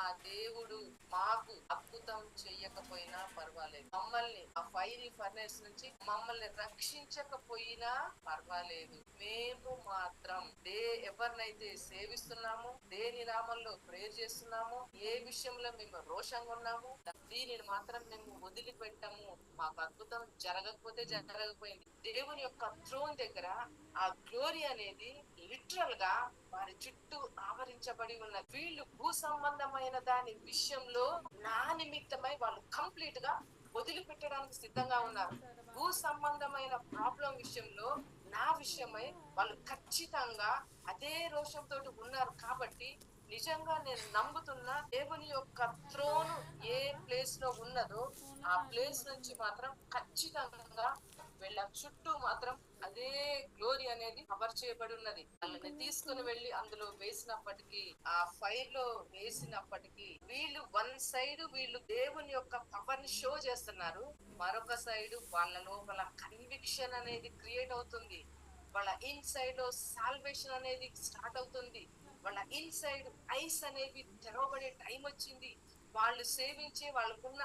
ఆ దేవుడు మాకు అద్భుతం చెయ్యకపోయినా పర్వాలేదు, మమ్మల్ని ఆ ఫైరీ ఫర్నేస్ నుంచి మమ్మల్ని రక్షించకపోయినా పర్వాలేదు, మేము మాత్రం ఎవరినైతే సేవిస్తున్నామో, దేని నామంలో ప్రేయర్ చేస్తున్నామో, ఏ విషయంలో మేము రోషంగా ఉన్నామో దీనిని మాత్రం మేము వదిలిపెట్టాము. మాకు అద్భుతం జరగకపోతే జరగకపోయింది. దేవుని యొక్క థ్రోన్ దగ్గర ఆ గ్లోరీ అనేది లిటరల్ గా వారి చుట్టూ ఆవరించబడి ఉన్న వీళ్ళు భూ సంబంధమైన దాని విషయంలో నా నిమిత్తమై వాళ్ళు కంప్లీట్ గా వదిలిపెట్టడానికి సిద్ధంగా ఉన్నారు. భూ సంబంధమైన ప్రాబ్లం విషయంలో నా విషయమై వాళ్ళు ఖచ్చితంగా అదే రోషంతో ఉన్నారు. కాబట్టి నిజంగా నేను నమ్ముతున్నా దేవుని యొక్క థ్రోన్ ఏ ప్లేస్ లో ఉన్నదో ఆ ప్లేస్ నుంచి మాత్రం ఖచ్చితంగా వీళ్ళ చుట్టూ మాత్రం అదే గ్లోరీ అనేది కవర్ చేయబడి ఉన్నది. వాళ్ళని తీసుకుని వెళ్ళి అందులో వేసినప్పటికీ, ఆ ఫైర్ లో వేసినప్పటికీ వీళ్ళు వన్ సైడ్ వీళ్ళు దేవుని యొక్క పవర్ ని షో చేస్తున్నారు, మరొక సైడ్ వాళ్ళ లోపల కన్విక్షన్ అనేది క్రియేట్ అవుతుంది. వాళ్ళ ఇన్సైడ్ లో సాల్వేషన్ అనేది స్టార్ట్ అవుతుంది. వాళ్ళ ఇన్సైడ్ ఐస్ అనేవి తెరవబడే టైం వచ్చింది. వాళ్ళు సేవించే వాళ్ళకున్న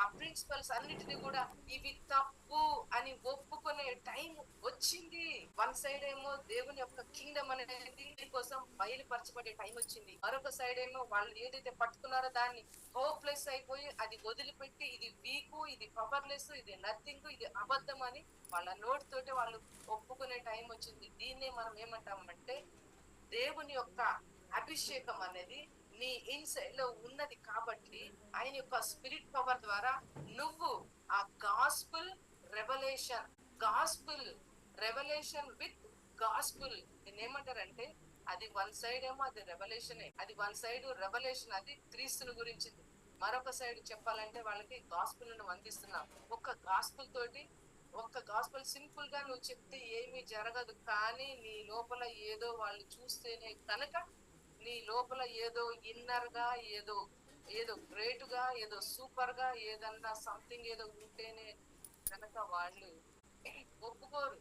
ఆ ప్రిన్సిపల్స్ అన్నిటిని కూడా ఇవి తప్పు అని ఒప్పుకునే టైం వచ్చింది. వన్ సైడ్ ఏమో దేవుని యొక్క కింగ్డమ్ అనేది కోసం బయలుపరచబడే టైం వచ్చింది, మరొక సైడ్ ఏమో వాళ్ళు ఏదైతే పట్టుకున్నారో దాన్ని హోప్లెస్ అయిపోయి అది వదిలిపెట్టి ఇది వీకు, ఇది పవర్లెస్, ఇది నథింగ్, ఇది అబద్ధం అని వాళ్ళ నోటితోటి వాళ్ళు ఒప్పుకునే టైం వచ్చింది. దీన్నే మనం ఏమంటామంటే దేవుని యొక్క అభిషేకం అనేది నీ ఇన్సైడ్ లో ఉన్నది. కాబట్టి ఆయన యొక్క స్పిరిట్ పవర్ ద్వారా నువ్వు ఆ gospel revolution, gospel revolution with gospel ఏమంటారంటే అది వన్ సైడ్ ఏమో అది రెవల్యూషనే, అది వన్ సైడ్ రెవల్యూషన్ అది క్రీస్తుని గురించింది, మరొక సైడ్ చెప్పాలంటే వాళ్ళకి గాస్పుల్ ను అందిస్తున్నాం. ఒక్క గాస్పుల్ సింపుల్ గా నువ్వు చెప్తే ఏమీ జరగదు, కానీ నీ లోపల ఏదో వాళ్ళు చూస్తేనే కనుక, నీ లోపల ఏదో ఇన్నర్ గా ఏదో ఏదో గ్రేట్ గా ఏదో సూపర్ గా ఏదన్నా సంథింగ్ ఏదో ఉంటేనే కనుక వాళ్ళు ఒప్పుకోరు.